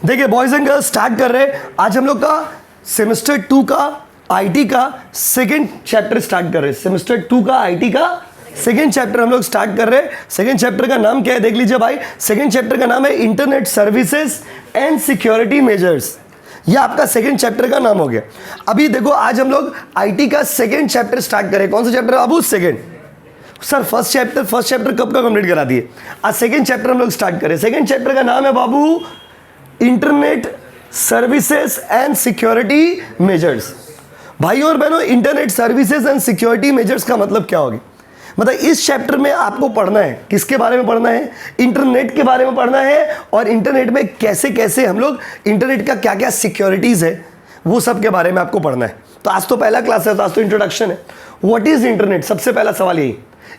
देखिए boys and girls, start कर रहे हैं आज हम लोग का सेमेस्टर 2 का आईटी का सेकंड चैप्टर स्टार्ट कर रहे हैं। सेमेस्टर 2 का आईटी का सेकंड चैप्टर हम लोग स्टार्ट कर रहे हैं। सेकंड चैप्टर का नाम क्या है देख लीजिए भाई। सेकंड चैप्टर का नाम है internet services and security measures. यह आपका सेकंड चैप्टर का नाम हो गया। अभी देखो आज हम लोग आईटी का सेकंड चैप्टर स्टार्ट करें। कौन सा चैप्टर है बाबू? सेकंड। सर फर्स्ट चैप्टर कब का कंप्लीट करा दिए? आज सेकंड चैप्टर हम लोग स्टार्ट करें। सेकंड चैप्टर का नाम है बाबू internet services and security measures. भाई और बहनों, internet services and security measures का मतलब क्या होगी? मतलब इस चैप्टर में आपको पढ़ना है, किसके बारे में पढ़ना है? इंटरनेट के बारे में पढ़ना है। और इंटरनेट में कैसे कैसे हम लोग इंटरनेट का क्या क्या सिक्योरिटीज है वो सब के बारे में आपको पढ़ना है। तो आज तो पहला क्लास है, तो आज तो इंट्रोडक्शन है। What is internet? सबसे पहला सवाल यही,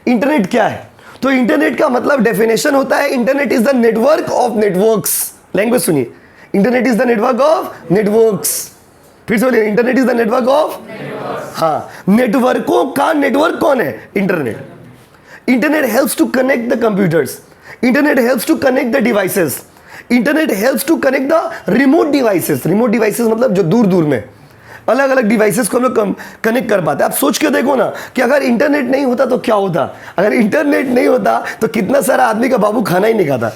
इंटरनेट क्या है? तो इंटरनेट का मतलब डेफिनेशन होता है internet is the network of networks. Language सुनिए, internet is the network of networks. फिर से बोलिए, internet is the network of. हाँ, नेटवर्कों का नेटवर्क कौन है? Internet. Internet helps to connect the computers, internet helps to connect the devices, internet helps to connect the remote devices. Remote devices मतलब जो दूर दूर में अलग अलग डिवाइसेस को हम लोग कनेक्ट कर पाते हैं। आप सोच के देखो ना कि अगर इंटरनेट नहीं होता तो क्या होता? अगर इंटरनेट नहीं होता तो कितना सारा आदमी का बाबू खाना ही नहीं खाता।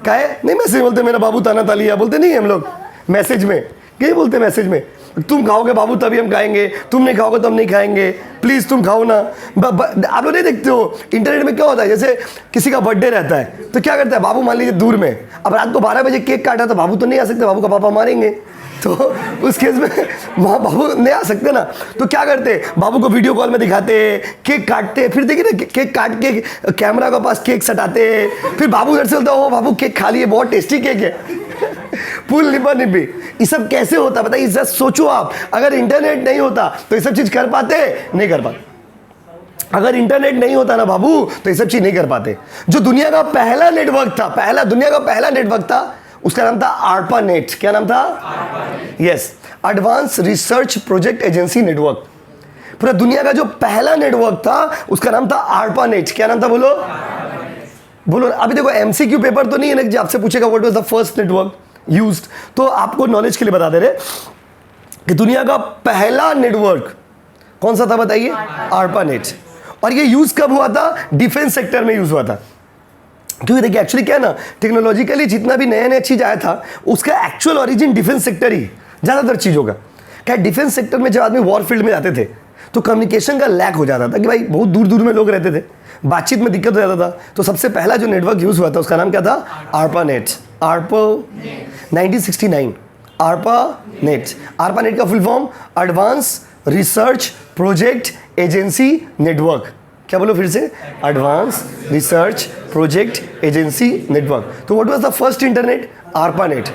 क्या है? नहीं मैसेज बोलते मेरा बाबू ताना तालिया बोलते नहीं हम लोग मैसेज में। क्या बोलते मैसेज में? तुम खाओगे बाबू तभी हम खाएंगे, तुम नहीं खाओगे तो हम नहीं खाएंगे, प्लीज तुम खाओ ना। आप लोग नहीं देखते हो इंटरनेट में क्या होता है? जैसे किसी का बर्थडे रहता है तो क्या करता है बाबू? मान लीजिए दूर में, अब रात को 12 बजे केक काटा तो बाबू तो नहीं आ सकते, बाबू का पापा मारेंगे। तो उस केस में वहाँ बाबू नहीं आ सकते ना, तो क्या करते? बाबू को वीडियो कॉल में दिखाते, केक काटते, फिर देखिए ना केक काट के कैमरा के पास केक सटाते, फिर बाबू इधर से बोलता है ओ बाबू केक खा लिए, बहुत टेस्टी केक है। फुल निब्बा निब्बी। ये सब कैसे होता बताइए? जस्ट सोचो आप, अगर इंटरनेट नहीं होता तो ये सब चीज कर पाते? नहीं कर पाते। अगर इंटरनेट नहीं होता ना बाबू तो ये सब चीज नहीं कर पाते। जो दुनिया का पहला नेटवर्क था, दुनिया का पहला नेटवर्क था, उसका नाम था आर्पा नेट। क्या नाम था? Yes, advance research project agency network. पूरा दुनिया का जो पहला नेटवर्क था उसका नाम था आर्पा नेट। क्या नाम था? बोलो बोलो। अभी देखो एमसीक्यू पेपर तो नहीं है ना कि आपसे पूछेगा what was the first network used. तो आपको नॉलेज के लिए बता दे रहे कि दुनिया का पहला नेटवर्क कौन सा था बताइए? ARPA net. और ये यूज कब हुआ था? डिफेंस सेक्टर में यूज हुआ था। क्योंकि देखिए एक्चुअली क्या है ना, टेक्नोलॉजिकली जितना भी नया नया चीज आया था उसका एक्चुअल ओरिजिन डिफेंस सेक्टर ही ज्यादातर चीजों का। क्या डिफेंस सेक्टर में जब आदमी वॉर फील्ड में जाते थे तो कम्युनिकेशन का लैक हो जाता था कि भाई बहुत दूर दूर में लोग रहते थे, बातचीत में दिक्कत हो जाता था। तो सबसे पहला जो नेटवर्क यूज हुआ था उसका नाम क्या था? ARPA net. ARPA 1969 ARPA net. ARPA net का full form advance research project agency network. क्या बोलो फिर से? Advance research project agency network. तो what was the first internet? ARPA net.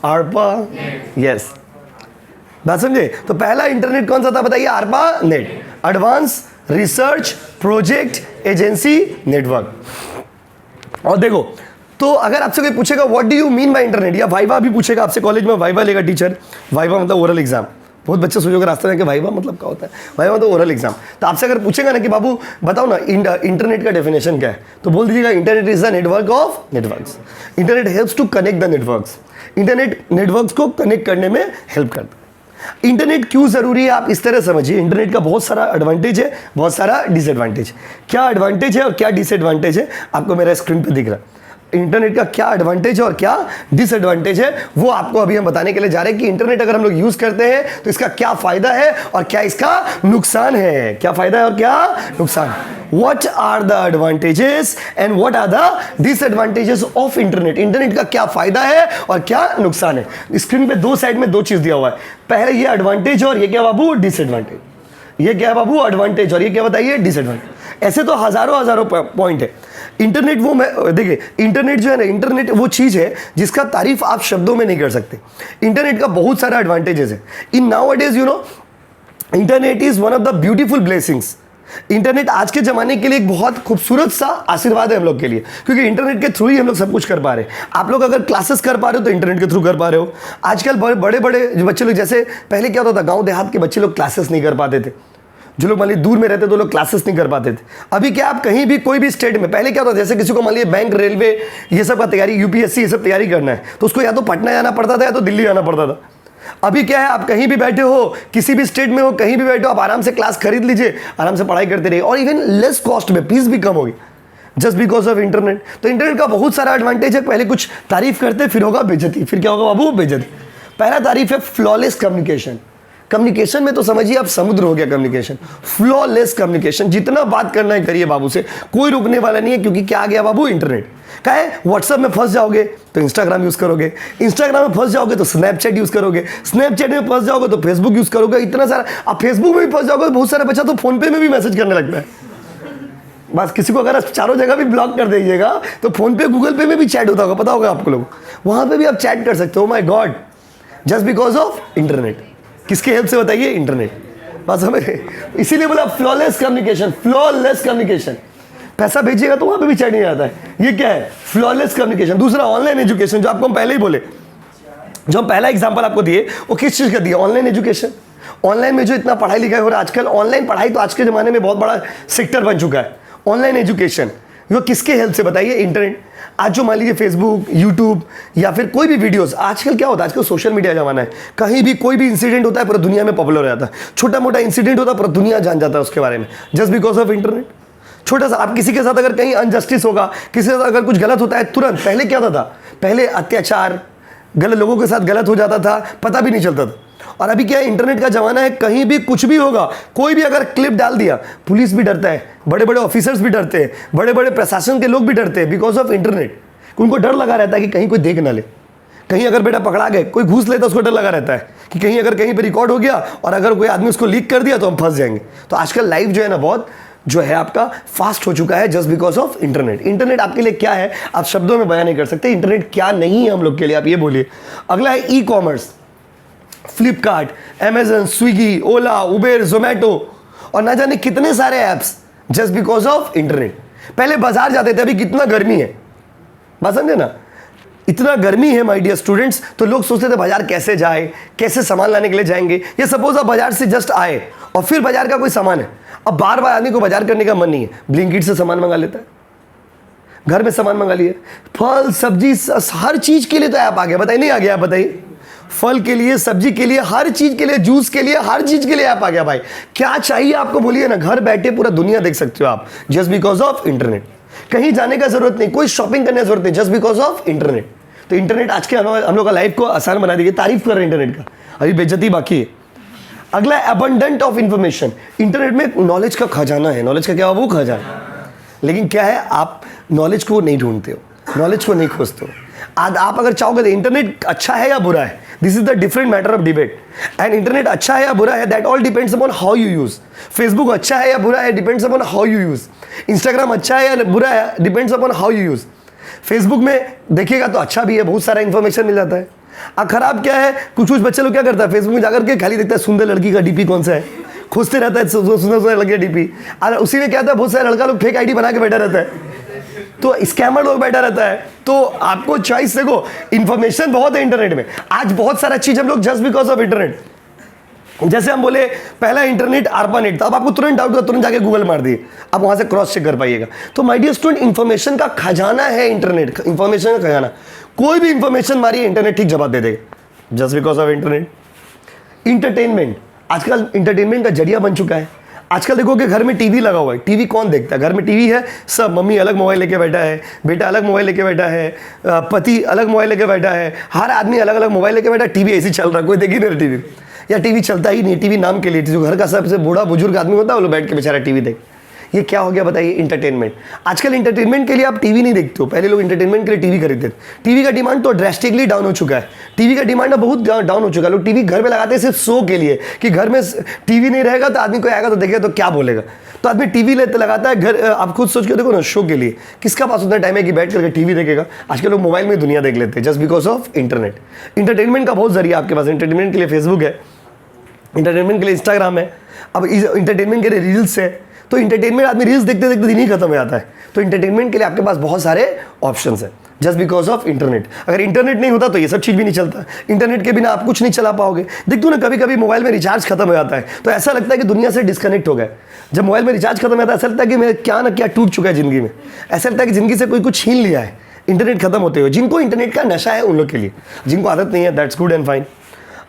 ARPA yes, बात समझे? तो पहला इंटरनेट कौन सा था बताइए? ARPA net, advance research project agency network. और देखो, तो अगर आपसे कोई पूछेगा what do you mean by internet, या वाइवा भी पूछेगा आपसे, कॉलेज में वाइवा लेगा टीचर। वाइवा मतलब ओरल एग्जाम। बहुत बच्चे सोचोगे रास्ते में कि वाइवा मतलब क्या होता है? वाइवा तो ओरल एग्जाम। तो आपसे अगर पूछेगा ना कि बाबू बताओ ना इंटरनेट का डेफिनेशन क्या है, तो बोल दीजिएगा internet is the network of networks. Internet helps to connect the networks. Internet networks को कनेक्ट करने में हेल्प करता है। इंटरनेट क्यों जरूरी है आप इस तरह समझिए। इंटरनेट का बहुत सारा एडवांटेज है, बहुत सारा डिसएडवांटेज। क्या एडवांटेज है और क्या डिसएडवांटेज है आपको मेरा स्क्रीन पे दिख रहा है। इंटरनेट का क्या एडवांटेज है और क्या डिसएडवांटेज है वो आपको अभी हम बताने के लिए जा रहे हैं कि इंटरनेट अगर हम लोग यूज करते हैं तो इसका क्या फायदा है और क्या इसका नुकसान है। क्या फायदा है और क्या नुकसान? What are the advantages and what are the disadvantages of internet? Internet का क्या फायदा है और क्या नुकसान है। स्क्रीन पे दो साइड में दो चीज दिया हुआ है। पहले ये एडवांटेज और ये क्या बाबू? डिसएडवांटेज। ये क्या है बाबू? एडवांटेज। और ये क्या बताइए? डिसएडवांटेज। ऐसे तो हजारों पॉइंट है। इंटरनेट वो देखिए, इंटरनेट जो है ना, इंटरनेट वो चीज है जिसका तारीफ आप शब्दों में नहीं कर सकते। इंटरनेट का बहुत सारा एडवांटेजेस है। In nowadays you know internet is one of the beautiful blessings. Internet आज के जमाने के लिए एक बहुत खूबसूरत सा आशीर्वाद है हम लोग के लिए, क्योंकि इंटरनेट के थ्रू ही हम लोग सब कुछ कर पा रहे हैं। आप लोग अगर क्लासेस कर पा रहे हो तो इंटरनेट के थ्रू कर पा रहे हो। आजकल बड़े बड़े जो बच्चे लोग, जैसे पहले क्या होता था, गांव देहात के बच्चे लोग क्लासेस नहीं कर पाते थे, जो लोग मान लीजिए दूर में रहते तो लोग क्लासेस नहीं कर पाते थे। अभी क्या आप कहीं भी कोई भी स्टेट में, पहले क्या होता जैसे किसी को मान लीजिए बैंक, रेलवे ये सब का तैयारी, यूपीएससी ये सब तैयारी करना है तो उसको या तो पटना जाना पड़ता था या तो दिल्ली जाना पड़ता था। अभी क्या है, आप कहीं भी बैठे हो, किसी भी स्टेट में हो, कहीं भी बैठे हो, आप आराम से क्लास खरीद लीजिए, आराम से पढ़ाई करते रहिए और इवन लेस कॉस्ट में, फीस भी कम होगी जस्ट बिकॉज ऑफ इंटरनेट। तो इंटरनेट का बहुत सारा एडवांटेज है। पहले कुछ तारीफ करते, फिर होगा बेइज्जती। फिर क्या होगा बाबू? बेइज्जती। पहला तारीफ है फ्लॉलेस कम्युनिकेशन। कम्युनिकेशन में तो समझिए आप समुद्र हो गया कम्युनिकेशन, फ्लॉलेस कम्युनिकेशन। जितना बात करना है करिए बाबू से, कोई रुकने वाला नहीं है, क्योंकि क्या आ गया बाबू? इंटरनेट। क्या है? व्हाट्सएप में फंस जाओगे तो इंस्टाग्राम यूज करोगे, इंस्टाग्राम में फंस जाओगे तो स्नैपचैट यूज करोगे, स्नैपचैट में फंस जाओगे तो फेसबुक यूज करोगे। इतना सारा, आप फेसबुक में भी फंस जाओगे, बहुत सारा बच्चा तो फोन पे में भी मैसेज करने लगता है। बस किसी को अगर आप चारों जगह भी ब्लॉक कर दीजिएगा तो फोन पे, गूगल पे में भी चैट होता होगा, पता होगा आपको लोग, वहां पे भी आप चैट कर सकते हो। My God, just because of internet. किसके हेल्प से बताइए? इंटरनेट। बस हमें इसीलिए बोला फ्लॉलेस कम्युनिकेशन, फ्लॉलेस कम्युनिकेशन। पैसा भेजिएगा तो वहां पे भी चैट नहीं आता है। ये क्या है? Flawless communication. दूसरा ऑनलाइन एजुकेशन, जो आपको हम पहले ही बोले, जो हम पहला एग्जांपल आपको दिए वो किस चीज का दिया? Online education. ऑनलाइन में जो इतना पढ़ाई लिखाई हो रहा है आजकल, ऑनलाइन पढ़ाई तो आज के जमाने में बहुत बड़ा सेक्टर बन चुका है। ऑनलाइन एजुकेशन वो किसके हेल्प से बताइए? इंटरनेट। आज जो मान लीजिए फेसबुक, यूट्यूब या फिर कोई भी वीडियोस, आजकल क्या होता है, आजकल सोशल मीडिया जमाना है। कहीं भी कोई भी इंसिडेंट होता है पूरा दुनिया में पॉपुलर हो जाता है। छोटा मोटा इंसिडेंट होता है पूरा दुनिया जान जाता है उसके बारे में, जस्ट बिकॉज ऑफ इंटरनेट। छोटा सा, आप किसी के साथ अगर कहीं अनजस्टिस होगा, किसी के साथ अगर कुछ गलत होता है, तुरंत, पहले क्या होता था? पहले अत्याचार, गलत लोगों के साथ गलत हो जाता था, पता भी नहीं चलता था। और अभी क्या है? इंटरनेट का जमाना है, कहीं भी कुछ भी होगा, कोई भी अगर क्लिप डाल दिया, पुलिस भी डरता है, बड़े बड़े ऑफिसर्स भी डरते हैं, बड़े बड़े प्रशासन के लोग भी डरते हैं बिकॉज ऑफ इंटरनेट। उनको डर लगा रहता है कि कहीं कोई देख ना ले, कहीं अगर बेटा पकड़ा गए, कोई घूस लेता, उसको डर लगा रहता है कि कहीं अगर कहीं पे रिकॉर्ड हो गया और अगर कोई आदमी उसको लीक कर दिया तो हम फंस जाएंगे। तो आजकल लाइफ जो है ना, बहुत जो है आपका फास्ट हो चुका है just because of internet. Internet आपके लिए क्या है, आप शब्दों में बयान नहीं कर सकते। इंटरनेट क्या नहीं है हम लोग के लिए, आप ये बोलिए। अगला है e commerce. Flipkart, Amazon, Swiggy, Ola, Uber, Zomato और ना जाने कितने सारे apps, just because of internet. पहले बाजार जाते थे, अभी कितना गर्मी है, बात समझे ना, इतना गर्मी है माय डियर स्टूडेंट्स, तो लोग सोचते थे बाजार कैसे जाए, कैसे सामान लाने के लिए जाएंगे। ये सपोज आप बाजार से जस्ट आए और फिर बाजार का कोई सामान है, अब बार बार आदमी को बाजार करने का मन नहीं है, ब्लिंकिट से सामान मंगा लेता है, घर में सामान मंगा लिए, फल सब्जी हर चीज के लिए तो ऐप आ गया। बताइए नहीं आ गया? आप बताइए। फल के लिए, सब्जी के लिए, हर चीज के लिए, जूस के लिए, हर चीज के लिए ऐप आ गया भाई। क्या चाहिए आपको बोलिए ना, घर बैठे पूरा दुनिया देख सकते हो आप, जस्ट बिकॉज ऑफ इंटरनेट। कहीं जाने का जरूरत नहीं, कोई शॉपिंग करने की जरूरत नहीं, जस्ट बिकॉज ऑफ इंटरनेट। तो इंटरनेट आज के हम लोग का लाइफ को आसान बना देगी। तारीफ कर रहे हैं इंटरनेट का, अभी बेइज्जती बाकी है। अगला अबंडेंट ऑफ इंफॉर्मेशन। इंटरनेट में नॉलेज का खजाना है। नॉलेज का क्या है? वो खजाना। लेकिन क्या है, आप नॉलेज को नहीं ढूंढते हो, नॉलेज को नहीं खोजते हो। आज आप अगर चाहोगे तो इंटरनेट अच्छा है या बुरा है, this is the different matter of debate. And internet अच्छा है या बुरा है, that all depends upon how you use. Facebook अच्छा है या बुरा है, depends upon how you use. Instagram अच्छा है या बुरा है, depends upon how you use. Facebook में देखिएगा तो अच्छा भी है, बहुत सारा इंफॉर्मेशन मिल जाता है। अब खराब क्या है, कुछ बच्चे लोग क्या करता है, फेसबुक में जाकर के खाली देखता है सुंदर लड़की का डीपी कौन सा है, खोजते रहता है सुंदर सुंदर लड़की का डीपी। और उसी में क्या होता है, बहुत सारे लड़का लोग फेक आईडी बना के बैठा रहता है, तो स्कैमर लोग बैठा रहता है। तो आपको चॉइस देखो, इंफॉर्मेशन बहुत है इंटरनेट में। आज बहुत सारा चीज हम लोग जस्ट बिकॉज ऑफ इंटरनेट, जैसे हम बोले पहला इंटरनेट ARPANET था, अब आपको तुरंत डाउट हुआ, तुरंत जाके गूगल मार दिए, अब वहां से क्रॉस चेक कर पाइएगा। तो माय डियर स्टूडेंट, इंफॉर्मेशन का खजाना है इंटरनेट, इंफॉर्मेशन का खजाना। कोई भी इंफॉर्मेशन मारिए, इंटरनेट ठीक जवाब दे देगा, just because of internet. Entertainment, आजकल इंटरटेनमेंट का जरिया बन चुका है। आजकल देखो कि घर में टीवी लगा हुआ है, टीवी कौन देखता है? घर में टीवी है सब, मम्मी अलग मोबाइल लेके बैठा है, बेटा अलग मोबाइल लेके बैठा है, पति अलग मोबाइल लेके बैठा है, हर आदमी अलग अलग मोबाइल लेके बैठा है, टीवी ऐसे चल रहा है, कोई देखी नहीं टीवी, या टीवी चलता ही नहीं, टीवी नाम के लिए। जो घर का सबसे बूढ़ा बुजुर्ग आदमी होता है वो लोग बैठ के बेचारा टीवी देख। ये क्या हो गया बताइए? इंटरटेनमेंट। आजकल इंटरटेनमेंट के लिए आप टीवी नहीं देखते हो, पहले लोग इंटरटेनमेंट के लिए टीवी खरीदते थे। टीवी का डिमांड तो ड्रेस्टिकली डाउन हो चुका है, टीवी का डिमांड बहुत डाउन हो चुका है। लोग टीवी घर पे लगाते हैं सिर्फ शो के लिए, कि घर में टीवी नहीं रहेगा तो आदमी कोई आएगा तो देखेगा तो क्या बोलेगा, तो आदमी टीवी लेते लगाता है घर। आप खुद सोच के देखो ना, शो के लिए किसका पास उतना टाइम है कि बैठ करके टीवी देखेगा? आजकल लोग मोबाइल में दुनिया देख लेते हैं, just because of internet. Entertainment का बहुत जरिया आपके पास, इंटरटेनमेंट के लिए फेसबुक है, इंटरटेनमेंट के लिए इंस्टाग्राम है, अब इंटरटेनमेंट के लिए रील्स है। तो इंटरटेनमेंट आदमी रील्स देखते देखते दिन ही खत्म हो जाता है। तो इंटरटेनमेंट के लिए आपके पास बहुत सारे ऑप्शंस हैं जस्ट बिकॉज ऑफ इंटरनेट। अगर इंटरनेट नहीं होता तो ये सब चीज़ भी नहीं चलता। इंटरनेट के बिना आप कुछ नहीं चला पाओगे। देखो ना, कभी कभी मोबाइल में रिचार्ज खत्म हो जाता है तो ऐसा लगता है कि दुनिया से डिस्कनेक्ट हो गए। जब मोबाइल में रिचार्ज खत्म हो जाता है ऐसा लगता है कि मेरे क्या ना क्या टूट चुका है ज़िंदगी में। ऐसा लगता है कि ज़िंदगी से कोई कुछ छीन लिया है इंटरनेट खत्म होते हुए। जिनको इंटरनेट का नशा है उन लोग के लिए, जिनको आदत नहीं है दैट्स गुड एंड फाइन।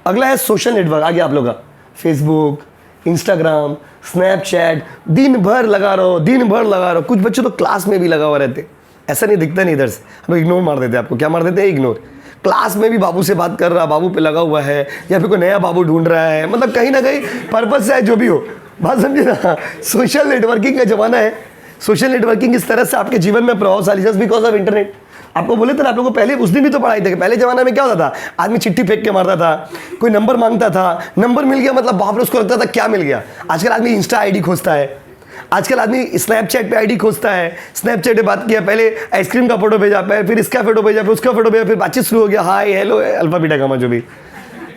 अगला है सोशल नेटवर्क। आ गया आप लोग का फेसबुक, इंस्टाग्राम, स्नैपचैट। दिन भर लगा रहो। कुछ बच्चे तो क्लास में भी लगा हुआ रहते, ऐसा नहीं दिखता नहीं इधर से, हम इग्नोर मार देते हैं आपको। क्या मार देते हैं? इग्नोर। क्लास में भी बाबू से बात कर रहा, बाबू पे लगा हुआ है, या फिर कोई नया बाबू ढूंढ रहा है। मतलब कहीं ना कहीं पर्पस से है, जो भी हो, बात समझे ना। सोशल नेटवर्किंग का जमाना है। सोशल नेटवर्किंग इस तरह से आपके जीवन में प्रभावशाली जस्ट बिकॉज ऑफ इंटरनेट। आपको बोले थे ना, आप लोगों को पहले उस दिन भी तो पढ़ाई थे। पहले जमाना में क्या होता था, आदमी चिट्ठी फेंक के मारता था, कोई नंबर मांगता था, नंबर मिल गया मतलब बाप रे उसको लगता था क्या मिल गया। आजकल आदमी इंस्टा आईडी खोजता है, आजकल आदमी स्नैपचैट पे आईडी खोजता है, स्नैपचैट पे बात किया, पहले आइसक्रीम का फोटो भेजा, फिर इसका फोटो भेजा, फिर उसका फोटो भेजा, फिर बातचीत शुरू हो गया, hi hello alpha beta gamma जो भी।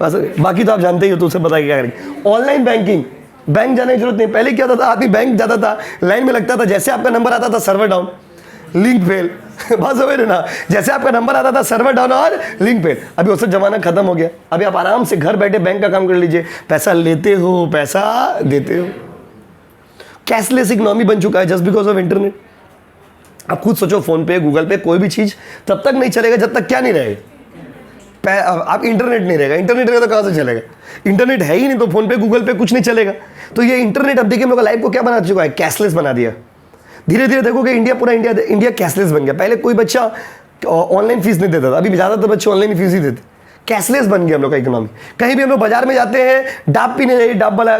बस बाकी तो आप जानते ही हो, तो उसे पता क्या करेंगे। ऑनलाइन बैंकिंग, बैंक जाने की जरूरत नहीं। पहले क्या होता था, आदमी बैंक जाता था, लाइन में लगता था, जैसे आपका नंबर आता था सर्वर डाउन, लिंक फेल। बस समझ रहे ना, जैसे आपका नंबर आता था सर्वर डाउन और लिंक फेल। अभी वो सब जमाना खत्म हो गया। अभी आप आराम से घर बैठे बैंक का काम कर लीजिए, पैसा लेते हो, पैसा देते हो। कैशलेस इकोनॉमी बन चुका है जस्ट बिकॉज ऑफ इंटरनेट। आप खुद सोचो, फोन पे, गूगल पे, कोई भी चीज तब तक नहीं चलेगा जब तक क्या नहीं रहेगा, आप इंटरनेट नहीं रहेगा। इंटरनेट रहेगा तो कहाँ से चलेगा? इंटरनेट है ही नहीं तो फोन पे, गूगल पे कुछ नहीं चलेगा। तो ये इंटरनेट अब देखिए हम लोग लाइफ को क्या बना चुका है, कैशलेस बना दिया। धीरे धीरे देखोगे इंडिया कैशलेस बन गया। पहले कोई बच्चा ऑनलाइन फीस नहीं देता था, अभी ज़्यादातर बच्चे ऑनलाइन फीस ही देते। कैशलेस बन गया हम लोग का इकोनॉमी। कहीं भी हम लोग बाजार में जाते हैं, डाब पीने जाइए, डाब वाला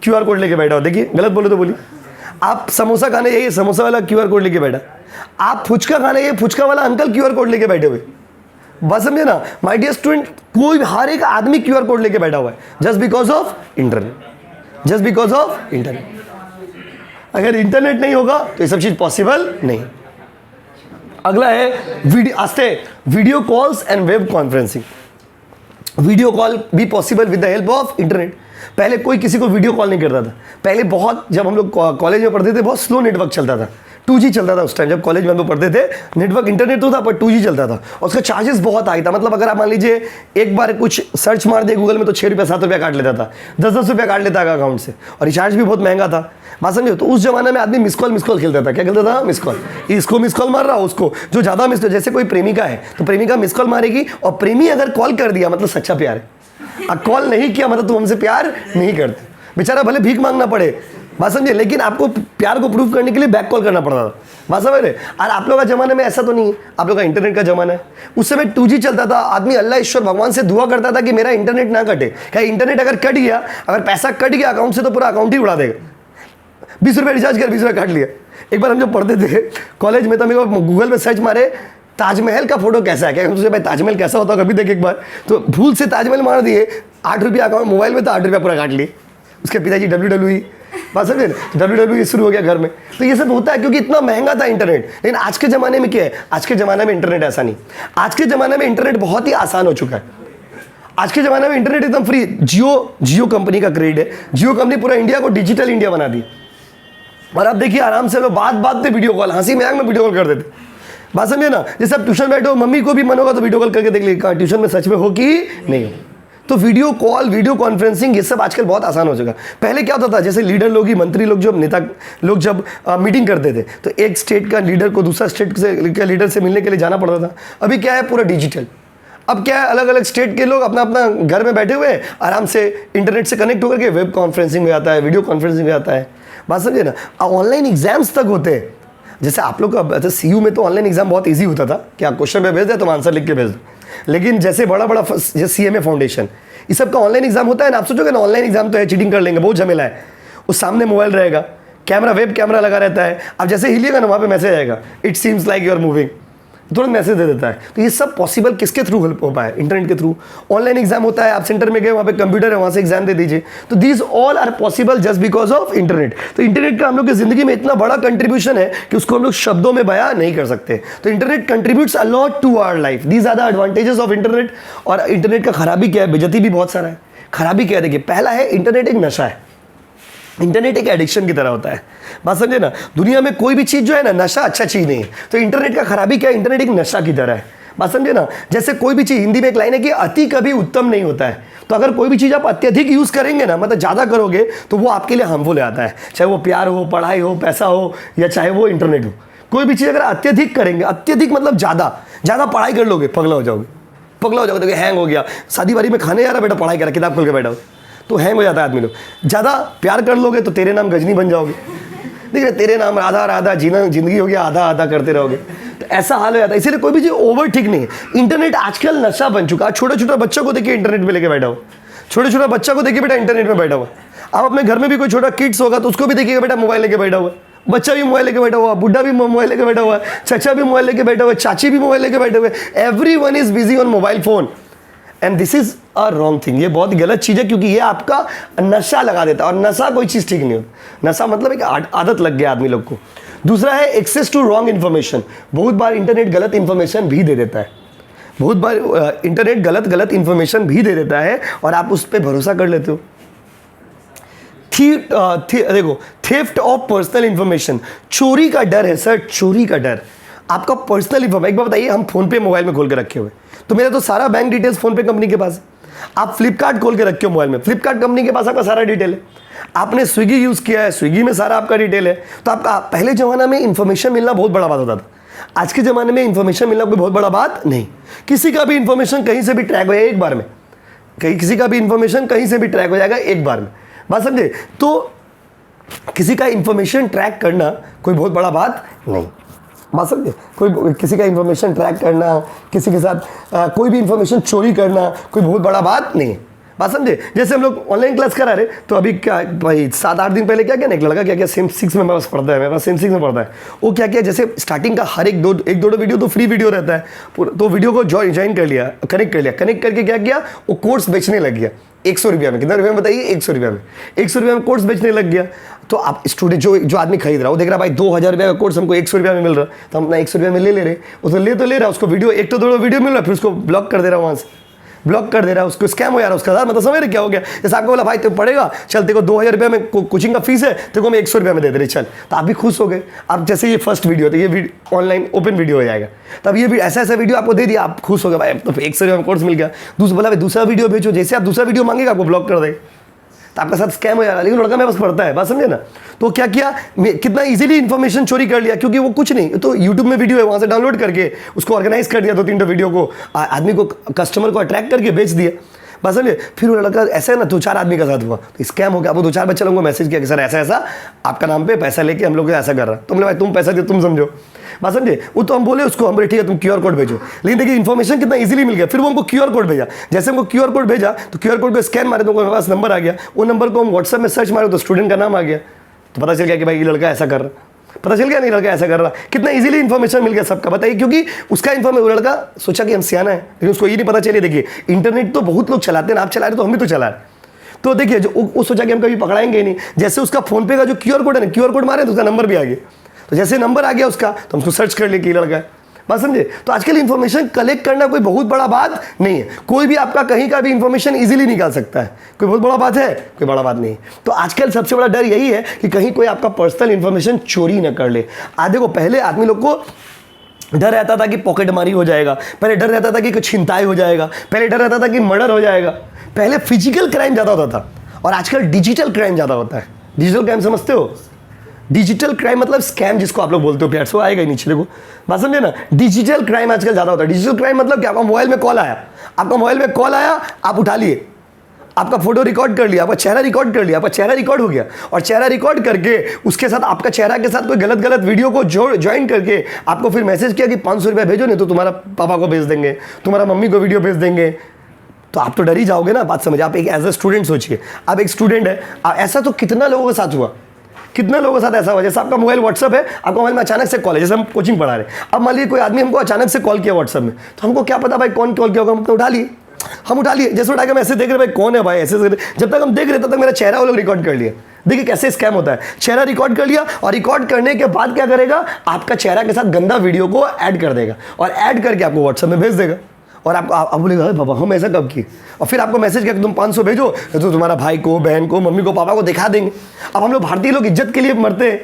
QR कोड लेके बैठा हो। देखिए गलत बोले तो बोलिए। आप समोसा खाने जाइए, समोसा वाला QR कोड लेके बैठा। आप फुचका खाने जाइए, फुचका वाला अंकल QR कोड लेके बैठे हुए। बस समझे ना माय डियर स्टूडेंट, कोई हर एक आदमी QR कोड लेके बैठा हुआ है just because of internet. Just because of internet. अगर इंटरनेट नहीं होगा तो ये सब चीज पॉसिबल नहीं। अगला है video calls and web conferencing. Video call भी possible with the help of internet. पहले कोई किसी को वीडियो कॉल नहीं करता था। पहले बहुत, जब हम लोग कॉलेज में पढ़ते थे, बहुत स्लो नेटवर्क चलता था। 2G चलता था उस टाइम, जब कॉलेज में हम लोग पढ़ते थे। नेटवर्क इंटरनेट तो था पर 2G चलता था, और उसका चार्जेस बहुत हाई था। मतलब अगर आप मान लीजिए एक बार कुछ सर्च मार दिए गूगल में तो 6 रुपया 7 रुपया काट लेता था, 10-10 रुपया काट लेता था अकाउंट से, और रिचार्ज भी बहुत महंगा था। बात समझो। तो उस जमाने में आदमी मिस कॉल खेलता था। क्या खेलता था? Miss call. इसको मिस कॉल मार रहा, उसको जो ज़्यादा मिस, जैसे कोई प्रेमिका है तो प्रेमिका मिस कॉल मारेगी, और प्रेमी अगर कॉल कर दिया मतलब सच्चा प्यार है। अब कॉल नहीं किया मतलब तुम हमसे प्यार नहीं करते। बेचारा भले भीख मांगना पड़े, बात समझे, लेकिन आपको प्यार को प्रूव करने के लिए बैक कॉल करना पड़ता था। बात समझ रहे? और आप लोग का जमाने में ऐसा तो नहीं है, आप लोग का इंटरनेट का जमाना है। उस समय 2G चलता था। आदमी अल्लाह ईश्वर भगवान से दुआ करता था कि मेरा इंटरनेट ना कटे। क्या इंटरनेट अगर कट गया, अगर पैसा कट गया अकाउंट से, तो पूरा अकाउंट ही उड़ा देगा। 20 रुपये रिचार्ज कर, 20 रुपये काट लिया। एक बार हम जब पढ़ते थे कॉलेज में, तो मेरे को गूगल में सर्च मारे ताजमहल का फोटो कैसा है। क्या तुझे भाई ताजमहल कैसा होता है कभी देख एक बार, तो भूल से ताजमहल मार दिए। 8 रुपया अकाउंट मोबाइल में, तो 8 रुपया पूरा काट लिए। उसके पिताजी WWE, बात समझे, WWE शुरू हो गया घर में। तो ये सब होता है क्योंकि इतना महंगा था इंटरनेट। लेकिन आज के ज़माने में क्या है, आज के ज़माने में इंटरनेट ऐसा नहीं। आज के ज़माने में इंटरनेट बहुत ही आसान हो चुका है। आज के ज़माने में इंटरनेट एकदम फ्री। जियो कंपनी का क्रेडिट है। जियो कंपनी पूरा इंडिया को डिजिटल इंडिया बना दी। और अब देखिए आराम से लोग बात पे वीडियो कॉल, हंसी मजाक में वीडियो कॉल कर देते। बात समझे ना। जैसे आप ट्यूशन बैठे हो, मम्मी को भी मन होगा तो वीडियो कॉल करके देख लीजिए ट्यूशन में सच में हो कि नहीं हो। तो वीडियो कॉल, वीडियो कॉन्फ्रेंसिंग, ये सब आजकल बहुत आसान हो चुका। पहले क्या होता था, जैसे लीडर लोग ही, मंत्री लोग, जब नेता लोग जब मीटिंग करते थे तो एक स्टेट का लीडर को दूसरा स्टेट के लीडर से मिलने के लिए जाना पड़ता था। अभी क्या है, पूरा डिजिटल। अब क्या है, अलग अलग स्टेट के लोग अपना अपना घर में बैठे हुए आराम से इंटरनेट से कनेक्ट होकर के वेब कॉन्फ्रेंसिंग हो जाता है, वीडियो कॉन्फ्रेंसिंग हो जाता है। बात समझे ना। ऑनलाइन एग्जाम्स तक होते हैं। जैसे आप लोग का CU में तो ऑनलाइन एग्जाम बहुत ईजी होता था, क्या क्वेश्चन पे भेज दे तो आंसर लिख के भेज दो। लेकिन जैसे बड़ा जैसे CMA फाउंडेशन, ये सब का ऑनलाइन एग्जाम होता है ना। आप सोचोगे ना ऑनलाइन एग्जाम तो है, चीटिंग कर लेंगे, बहुत झमेला है। उस सामने मोबाइल रहेगा, कैमरा, वेब कैमरा लगा रहता है। आप जैसे हिलिएगा ना, वहाँ पे मैसेज आएगा, it seems like you are moving, तुरंत मैसेज दे देता है। तो ये सब पॉसिबल किसके थ्रू हो पाए, इंटरनेट के थ्रू। ऑनलाइन एग्जाम होता है, आप सेंटर में गए, वहाँ पे कंप्यूटर है, वहाँ से एग्जाम दे दीजिए। तो these all are possible just because of internet. तो इंटरनेट का हम लोग की जिंदगी में इतना बड़ा कंट्रीब्यूशन है कि उसको हम लोग शब्दों में बयां नहीं कर सकते। तो internet contributes a lot to our life. These are the advantages of internet. और इंटरनेट का खराबी क्या है, बेइज्जती भी बहुत सारा है। खराबी क्या है, देखिए, पहला है इंटरनेट एक नशा है। इंटरनेट एक एडिक्शन की तरह होता है, बात समझे ना। दुनिया में कोई भी चीज़ जो है ना, नशा अच्छा चीज़ नहीं है। तो इंटरनेट का खराबी क्या है, इंटरनेट एक नशा की तरह है, बात समझे ना। जैसे कोई भी चीज़, हिंदी में एक लाइन है कि अति कभी उत्तम नहीं होता है। तो अगर कोई भी चीज़ आप अत्यधिक यूज़ करेंगे ना, मतलब ज़्यादा करोगे, तो वो आपके लिए हार्मफुल आता है। चाहे वो प्यार हो, पढ़ाई हो, पैसा हो, या चाहे वो इंटरनेट हो। कोई भी चीज़ अगर अत्यधिक करेंगे, अत्यधिक मतलब ज़्यादा पढ़ाई कर लोगे, पगला हो जाओगे, तो हैंग हो गया। शादी बारी में खाने जा रहा बेटा, पढ़ाई करा, किताब खोल के बैठा हो, तो हैंग हो जाता है आदमी लोग। ज़्यादा प्यार कर लोगे तो तेरे नाम गजनी बन जाओगे, देख रहे, तेरे नाम राधा जीना जिंदगी हो गया, आधा करते रहोगे, तो ऐसा हाल हो जाता है। इसीलिए कोई भी चीज़ ओवर ठीक नहीं है। इंटरनेट आजकल नशा बन चुका है। छोटा बच्चा को देखिए इंटरनेट में लेके बैठा हो, छोटा बच्चा को देखिए बेटा इंटरनेट में बैठा हुआ। आप अपने घर में भी कोई छोटा किड्स होगा तो उसको भी देखिएगा बेटा मोबाइल लेके बैठा हुआ, बच्चा भी मोबाइल लेके बैठा हुआ, बुढ़ा भी मोबाइल लेके बैठा हुआ, चाचा भी मोबाइल लेके बैठा हुआ, चाची भी मोबाइल लेके बैठे हुए। Everyone is busy on mobile phone and this is a wrong thing. ये बहुत गलत चीज़ है, क्योंकि ये आपका नशा लगा देता है, और नशा कोई चीज़ ठीक नहीं होती। नशा मतलब एक आदत लग गया आदमी लोग को। दूसरा है एक्सेस टू रॉन्ग इन्फॉर्मेशन। बहुत बार इंटरनेट गलत इन्फॉर्मेशन भी दे देता है, बहुत बार इंटरनेट गलत इन्फॉर्मेशन भी दे देता है, और आप उस पर भरोसा कर लेते हो। देखो, थेफ्ट ऑफ पर्सनल इंफॉर्मेशन, चोरी का डर है सर, चोरी का डर। आपका पर्सनल इंफॉर्मेशन, एक बार बताइए, हम फोन पे मोबाइल में खोल के रखे हुए, तो मेरा तो सारा बैंक डिटेल्स फोन पे कंपनी के पास है। आप फ्लिपकार्ट खोल के रखे हो मोबाइल में, फ्लिपकार्ट कंपनी के पास आपका सारा डिटेल है। आपने स्विगी यूज़ किया है, स्विगी में सारा आपका डिटेल है। तो आपका पहले ज़माना में इंफॉर्मेशन मिलना बहुत बड़ा बात होता था, आज के ज़माने में इंफॉर्मेशन मिलना कोई बहुत बड़ा बात नहीं। किसी का भी इंफॉर्मेशन कहीं से भी ट्रैक हो जाएगा एक बार में, किसी का भी इंफॉर्मेशन कहीं से भी ट्रैक हो जाएगा एक बार में, बात समझे। तो किसी का इंफॉर्मेशन ट्रैक करना कोई बहुत बड़ा बात नहीं, बात समझे। कोई किसी का इंफॉर्मेशन ट्रैक करना, किसी के साथ कोई भी इंफॉर्मेशन चोरी करना कोई बहुत बड़ा बात नहीं है, बात समझे। जैसे हम लोग ऑनलाइन क्लास करा रहे, तो अभी क्या भाई 7-8 दिन पहले क्या किया ना, एक लड़का क्या सेम 6 में मेरे पास पढ़ता है, मेरे पास सेम 6 में पढ़ता है। वो क्या किया, जैसे स्टार्टिंग का हर एक दो वीडियो तो फ्री वीडियो रहता है, तो वीडियो को ज्वाइन कर लिया, कनेक्ट करके क्या किया, वो कोर्स बेचने लग गया 100 रुपया में। कितना रुपये में बताइए, 100 रुपया में, 100 रुपया में कोर्स बेचने लग गया। तो आप स्टूडेंट जो आदमी खरीद रहा है, वो देख रहा भाई 2000 रुपया का कोर्स हमको 100 रुपया में मिल रहा है, तो हम अपना 100 रुपया में ले रहे, उसको ले रहा है, उसको वीडियो एक तो 2 वीडियो मिल रहा है, फिर उसको ब्लॉक कर दे रहा है, वहाँ से ब्लॉक कर दे रहा है, उसको स्कैम हो जा रहा है उसका साथ। मतलब समझ रहे क्या हो गया। जैसे आपको बोला भाई तू पढ़ेगा, चल तेरे को 2000 रुपया में कोचिंग का फीस है, तेरे को हम 100 रुपया में दे दे रहे, चल। तो आप भी खुश हो गए। अब जैसे ये फर्स्ट वीडियो, तो ये ऑनलाइन ओपन वीडियो हो जाएगा, तब ये भी ऐसा वीडियो आपको दे दिया, आप खुश हो गए भाई, तो 100 रुपया में कोर्स मिल गया। दूसरा बोला भाई दूसरा वीडियो भेजो, जैसे आप दूसरा वीडियो मांगेगा आपको ब्लॉक कर देगा, तो आपका साथ स्कैम हो जा रहा है। लेकिन लड़का मेरे पास पढ़ता है, बात समझे ना। तो क्या किया, कितना इजीली इन्फॉर्मेशन चोरी कर लिया, क्योंकि वो कुछ नहीं, तो यूट्यूब में वीडियो है, वहाँ से डाउनलोड करके उसको ऑर्गेनाइज कर दिया, 2-3 वीडियो को आदमी को, कस्टमर को अट्रैक्ट करके बेच दिया, बस समझे। फिर वो लड़का ऐसा है ना 2-4 आदमी का साथ हुआ, तो स्कैम हो गया। वो 2-4 बच्चे लोगों को मैसेज किया कि सर ऐसा आपका नाम पे पैसा लेके हम लोग ऐसा कर रहा है। तुमने भाई तुम पैसा दे, तुम समझो, बात समझे। वो तो हम बोले उसको, हम बोले ठीक है तुम QR कोड भेजो, लेकिन देखिए इन्फॉर्मेशन कितना इजीली मिल गया। फिर वो हमको QR कोड भेजा, जैसे हमको QR कोड भेजा, तो QR कोड को स्कैन मारे तो हमारे पास नंबर आ गया। वो नंबर को हम व्हाट्सएप में सर्च मारे तो स्टूडेंट का नाम आ गया, तो पता चल गया कि भाई ये लड़का ऐसा कर रहा, पता चल गया नहीं लड़का ऐसा कर रहा। कितना इजीली इन्फॉर्मेशन मिल गया सबका, बताइए। क्योंकि उसका इन्फॉर्मेशन, वो लड़का सोचा कि हम सियाना है, लेकिन उसको ये नहीं पता चलिए। देखिए इंटरनेट तो बहुत लोग चलाते हैं, आप चला रहे तो हम भी तो चला रहे। तो देखिए जो वो सोचा कि हम कभी पकड़ाएंगे नहीं, जैसे उसका फोन पे का जो QR कोड है ना, QR कोड मारे तो उसका नंबर भी आ गया। तो जैसे नंबर आ गया उसका, तो हम उसको सर्च कर लिए कि लड़का है, बात समझे। तो आजकल इन्फॉर्मेशन कलेक्ट करना कोई बहुत बड़ा बात नहीं है। कोई भी आपका कहीं का भी इन्फॉर्मेशन इजीली निकाल सकता है, कोई बहुत बड़ा बात है, कोई बड़ा बात नहीं। तो आजकल सबसे बड़ा डर यही है कि कहीं कोई आपका पर्सनल इन्फॉर्मेशन चोरी न कर ले। देखो पहले आदमी लोग को डर रहता था कि पॉकेटमारी हो जाएगा, पहले डर रहता था कि कुछ छिनताई हो जाएगा, पहले डर रहता था कि मर्डर हो जाएगा, पहले फिजिकल क्राइम ज़्यादा होता था, और आजकल डिजिटल क्राइम ज़्यादा होता है। डिजिटल क्राइम समझते हो? डिजिटल क्राइम मतलब स्कैम जिसको आप लोग बोलते हो, प्यार से आएगा ही नीचे, देखो बात समझे ना। डिजिटल क्राइम आजकल ज़्यादा होता है। डिजिटल क्राइम मतलब क्या, आपका मोबाइल में कॉल आया, आपका मोबाइल में कॉल आया, आप उठा लिए, आपका फोटो रिकॉर्ड कर लिया, आपका चेहरा रिकॉर्ड कर लिया, आपका चेहरा रिकॉर्ड हो गया, और चेहरा रिकॉर्ड करके उसके साथ आपका चेहरा के साथ कोई गलत वीडियो को ज्वाइन करके आपको फिर मैसेज किया कि 500 रुपया भेजो, नहीं तो तुम्हारा पापा को भेज देंगे, तुम्हारा मम्मी को वीडियो भेज देंगे। तो आप तो डर ही जाओगे ना, बात समझिए। आप एक एज ए स्टूडेंट सोचिए, आप एक स्टूडेंट है, ऐसा तो कितना लोगों के साथ हुआ, कितने लोगों के साथ ऐसा हुआ। जैसे आपका मोबाइल व्हाट्सअप है, आपका मोबाइल में अचानक से कॉल है, जैसे हम कोचिंग पढ़ा रहे, अब मान लीजिए कोई आदमी हमको अचानक से कॉल किया व्हाट्सअप में, तो हमको क्या पता भाई कौन कॉल किया होगा, हम तो उठा लिए, हम उठा लिए। जैसे उठा के हम ऐसे देख रहे भाई कौन है भाई, ऐसे जब तक हम देख रहे तब तक मेरा चेहरा वो लोग रिकॉर्ड कर लिया। देखिए कैसे स्कैम होता है, चेहरा रिकॉर्ड कर लिया, और रिकॉर्ड करने के बाद क्या करेगा, आपका चेहरा के साथ गंदा वीडियो को ऐड कर देगा, और ऐड करके आपको व्हाट्सएप में भेज देगा, और आप बोलेगा अरे बाबा हम ऐसा कब किए, और फिर आपको मैसेज किया कि तुम 500 भेजो तो तुम्हारा भाई को, बहन को, मम्मी को, पापा को दिखा देंगे। अब हम लोग भारतीय लोग इज्जत के लिए मरते हैं,